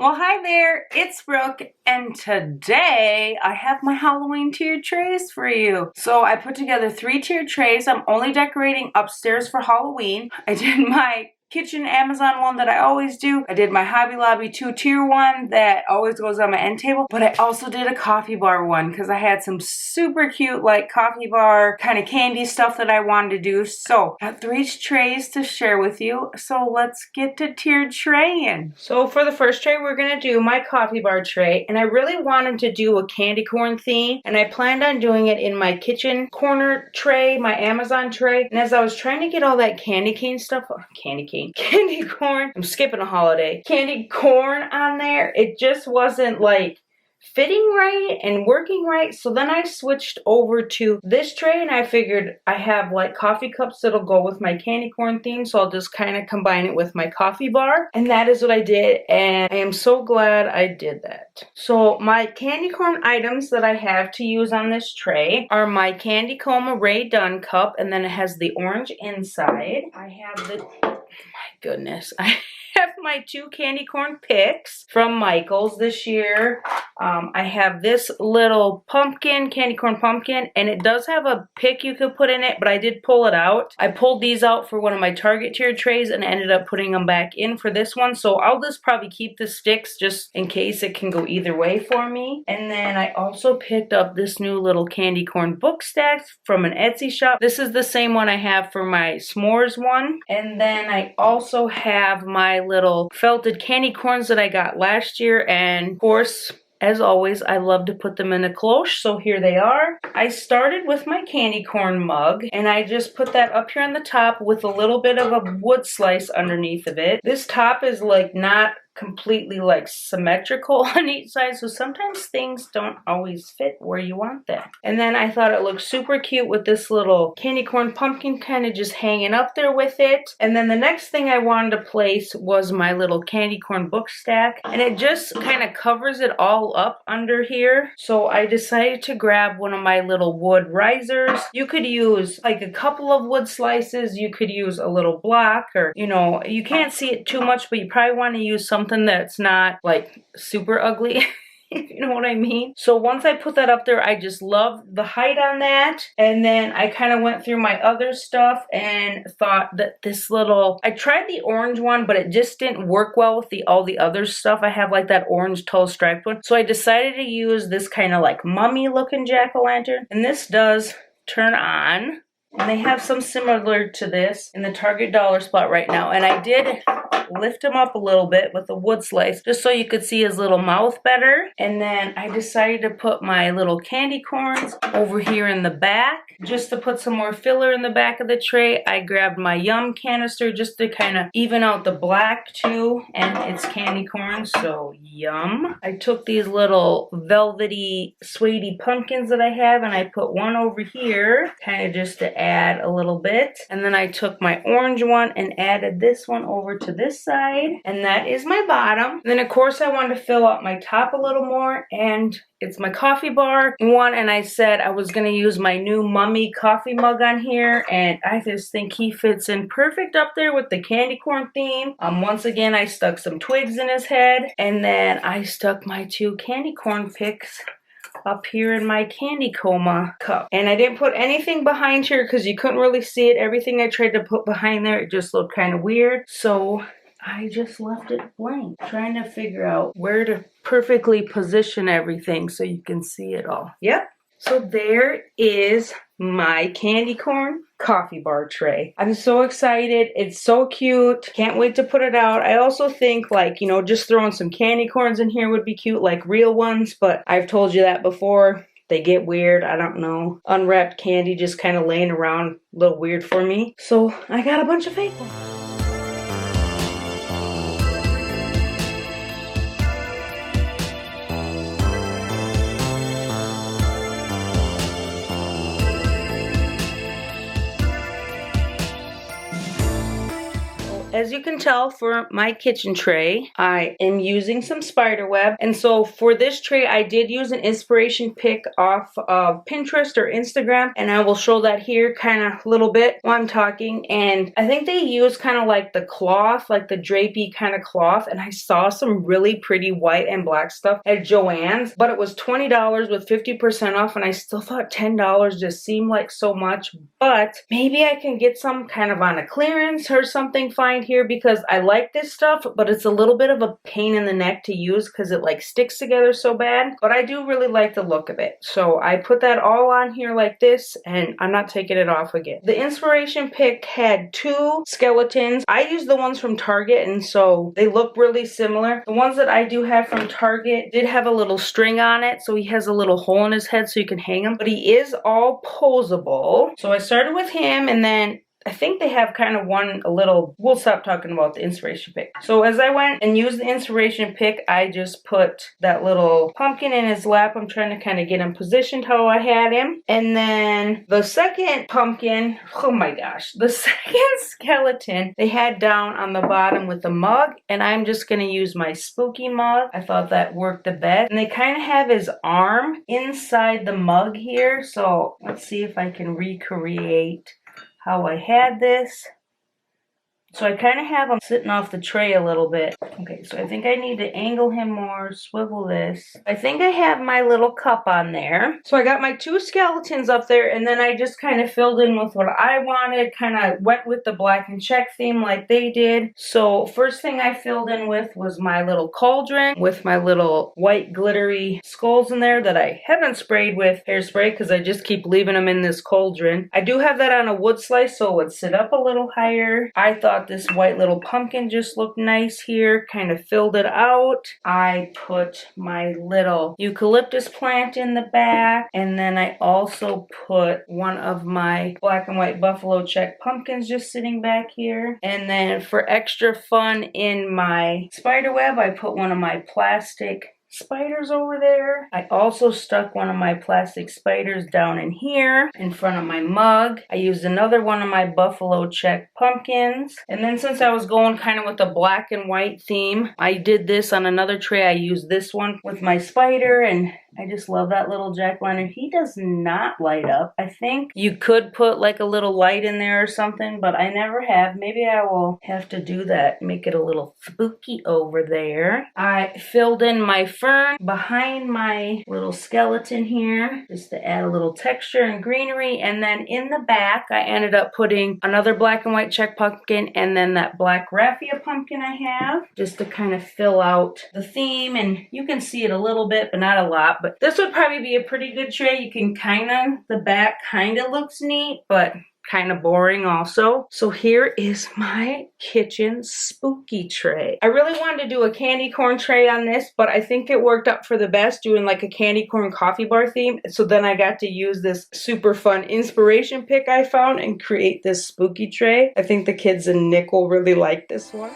Well, hi there, it's Brooke, and today I have my Halloween tiered trays for you. So I put together 3 tiered trays. I'm only decorating upstairs for Halloween. I did my kitchen Amazon one that I always do. I did my Hobby Lobby 2-tier one that always goes on my end table, but I also did a coffee bar one because I had some super cute like coffee bar kind of candy stuff that I wanted to do. So I have 3 trays to share with you. So let's get to tiered traying. So for the first tray, we're gonna do my coffee bar tray, and I really wanted to do a candy corn theme, and I planned on doing it in my kitchen corner tray, my Amazon tray. And as I was trying to get all that candy corn, I'm skipping a holiday, candy corn on there, it just wasn't like fitting right and working right. So then I switched over to this tray, and I figured I have like coffee cups that'll go with my candy corn theme, so I'll just kind of combine it with my coffee bar, and that is what I did, and I am so glad I did that. So my candy corn items that I have to use on this tray are my Candy Coma Ray Dunn cup, and then it has the orange inside. I have the, oh my goodness, I have my 2 candy corn picks from Michael's this year. I have this little pumpkin, candy corn pumpkin, and it does have a pick you could put in it, but I did pull it out. I pulled these out for one of my Target tiered trays and ended up putting them back in for this one, so I'll just probably keep the sticks just in case it can go either way for me. And then I also picked up this new little candy corn book stack from an Etsy shop. This is the same one I have for my s'mores one. And then I also have my little felted candy corns that I got last year, and of course, as always, I love to put them in a cloche, so here they are. I started with my candy corn mug, and I just put that up here on the top with a little bit of a wood slice underneath of it. This top is like not completely like symmetrical on each side, so sometimes things don't always fit where you want them. And then I thought it looked super cute with this little candy corn pumpkin kind of just hanging up there with it. And then the next thing I wanted to place was my little candy corn book stack, and it just kind of covers it all up under here. So I decided to grab one of my little wood risers. You could use like a couple of wood slices, you could use a little block, or you know, you can't see it too much, but you probably want to use something that's not like super ugly. You know what I mean? So once I put that up there, I just love the height on that. And then I kind of went through my other stuff and thought that this little, I tried the orange one, but it just didn't work well with all the other stuff. I have like that orange tall striped one. So I decided to use this kind of like mummy looking jack-o'-lantern. And this does turn on. And they have some similar to this in the Target dollar spot right now. And I did lift him up a little bit with a wood slice just so you could see his little mouth better. And then I decided to put my little candy corns over here in the back just to put some more filler in the back of the tray. I grabbed my Yum canister just to kind of even out the black too, and it's candy corn, so yum. I took these little velvety suede pumpkins that I have, and I put one over here kind of just to add a little bit. And then I took my orange one and added this one over to this side, and that is my bottom. And then of course I wanted to fill out my top a little more, and it's my coffee bar one, and I said I was going to use my new mummy coffee mug on here, and I just think he fits in perfect up there with the candy corn theme. Once again, I stuck some twigs in his head, and then I stuck my 2 candy corn picks up here in my Candy Coma cup. And I didn't put anything behind here because you couldn't really see it. Everything I tried to put behind there, it just looked kind of weird. So I just left it blank, trying to figure out where to perfectly position everything so you can see it all. Yep. So there is my candy corn coffee bar tray. I'm so excited. It's so cute. Can't wait to put it out. I also think like, you know, just throwing some candy corns in here would be cute, like real ones, but I've told you that before. They get weird. I don't know. Unwrapped candy just kind of laying around, a little weird for me. So I got a bunch of fake ones. As you can tell for my kitchen tray, I am using some spider web. And so for this tray, I did use an inspiration pic off of Pinterest or Instagram. And I will show that here kind of a little bit while I'm talking. And I think they use kind of like the cloth, like the drapey kind of cloth. And I saw some really pretty white and black stuff at Joann's. But it was $20 with 50% off. And I still thought $10 just seemed like so much. But maybe I can get some kind of on a clearance or something fine here, because I like this stuff, but it's a little bit of a pain in the neck to use because it like sticks together so bad. But I do really like the look of it. So I put that all on here like this, and I'm not taking it off again. The inspiration pic had 2 skeletons. I used the ones from Target, and so they look really similar. The ones that I do have from Target did have a little string on it, so he has a little hole in his head so you can hang him. But he is all posable. So I started with him, and then I think they have kind of we'll stop talking about the inspiration pic. So as I went and used the inspiration pic, I just put that little pumpkin in his lap. I'm trying to kind of get him positioned how I had him. And then the second pumpkin, oh my gosh, the second skeleton they had down on the bottom with the mug. And I'm just going to use my spooky mug. I thought that worked the best. And they kind of have his arm inside the mug here. So let's see if I can recreate how I had this. So I kind of have him sitting off the tray a little bit. Okay, so I think I need to angle him more, swivel this. I think I have my little cup on there. So I got my 2 skeletons up there, and then I just kind of filled in with what I wanted, kind of went with the black and check theme like they did. So first thing I filled in with was my little cauldron with my little white glittery skulls in there that I haven't sprayed with hairspray because I just keep leaving them in this cauldron. I do have that on a wood slice so it would sit up a little higher. I thought this white little pumpkin just looked nice here, kind of filled it out. I put my little eucalyptus plant in the back, and then I also put one of my black and white buffalo check pumpkins just sitting back here. And then for extra fun in my spider web, I put one of my plastic spiders over there. I also stuck one of my plastic spiders down in here in front of my mug. I used another one of my buffalo check pumpkins. And then since I was going kind of with the black and white theme, I did this on another tray. I used this one with my spider, and I just love that little jack-o'-lantern. He does not light up. I think you could put like a little light in there or something, but I never have. Maybe I will have to do that, make it a little spooky over there. I filled in my fern behind my little skeleton here, just to add a little texture and greenery. And then in the back, I ended up putting another black and white check pumpkin and then that black raffia pumpkin I have, just to kind of fill out the theme. And you can see it a little bit, but not a lot. But this would probably be a pretty good tray. You can the back kind of looks neat, but kind of boring also. So here is my kitchen spooky tray. I really wanted to do a candy corn tray on this, but I think it worked out for the best doing like a candy corn coffee bar theme. So then I got to use this super fun inspiration pic I found and create this spooky tray. I think the kids in Niccole really liked this one.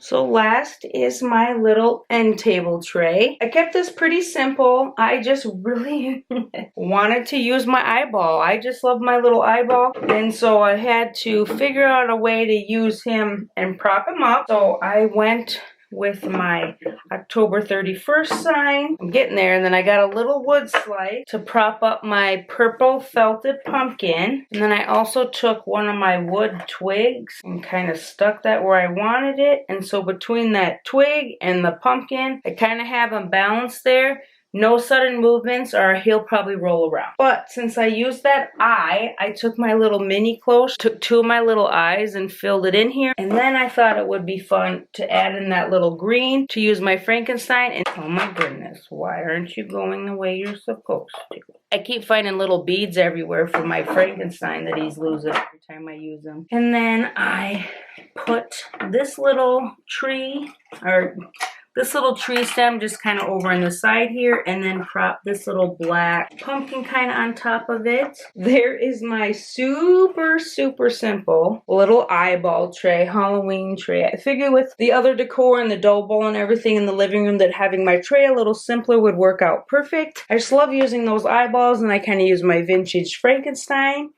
So last is my little end table tray. I kept this pretty simple. I just really wanted to use my eyeball. I just love my little eyeball. And so I had to figure out a way to use him and prop him up. So I went with my October 31st sign. I'm getting there. And then I got a little wood slice to prop up my purple felted pumpkin. And then I also took one of my wood twigs and kind of stuck that where I wanted it. And so between that twig and the pumpkin, I kind of have them balanced there. No sudden movements or he'll probably roll around. But since I used that eye, I took my little mini cloche, took 2 of my little eyes and filled it in here. And then I thought it would be fun to add in that little green to use my Frankenstein. And oh my goodness, why aren't you going the way you're supposed to? I keep finding little beads everywhere for my Frankenstein that he's losing every time I use them. And then I put this little tree, or this little tree stem just kind of over on the side here, and then prop this little black pumpkin kind of on top of it. There is my super simple little eyeball tray, Halloween tray. I figured with the other decor and the dough bowl and everything in the living room that having my tray a little simpler would work out perfect. I just love using those eyeballs, and I kind of use my vintage Frankenstein.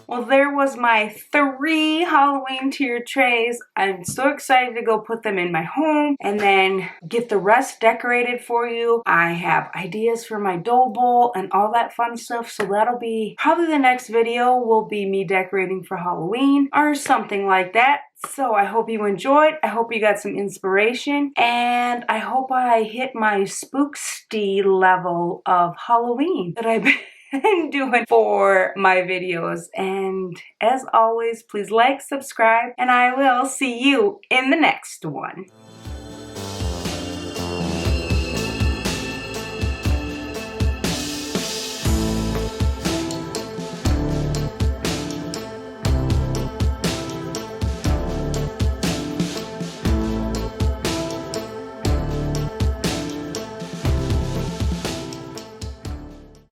Well, there was my 3 Halloween tier trays. I'm so excited to go put them in my home and then get the rest decorated for you. I have ideas for my dough bowl and all that fun stuff, so that'll be probably the next video will be me decorating for Halloween or something like that. So I hope you enjoyed. I hope you got some inspiration, and I hope I hit my spooksty level of Halloween that I've been doing for my videos. And as always, please like, subscribe, and I will see you in the next one.